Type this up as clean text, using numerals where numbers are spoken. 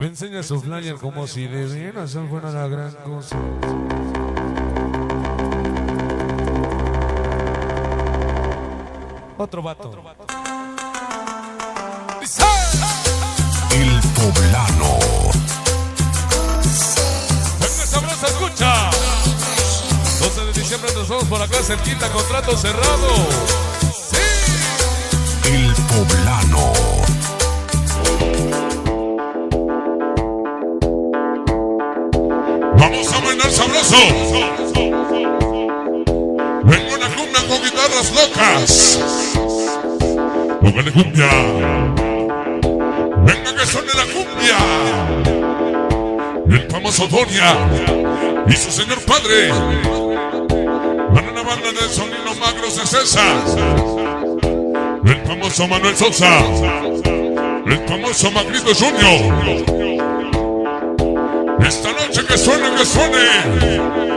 Me enseña su flyer como si de veras fuera la gran cosa. Otro vato. El Poblano. Venga, sabrosa, escucha. 12 de diciembre nos vamos por acá cerquita, contrato cerrado. ¡Sí! El Poblano. Vamos a bailar sabroso. Vengo una cumbia con guitarras locas. Póngale cumbia. Venga que suene la cumbia. El famoso Donia y su señor padre. Para la banda del Sonido Magros de César. El famoso Manuel Sosa. El famoso Magrito Junior. Esta noche que suene, que suene.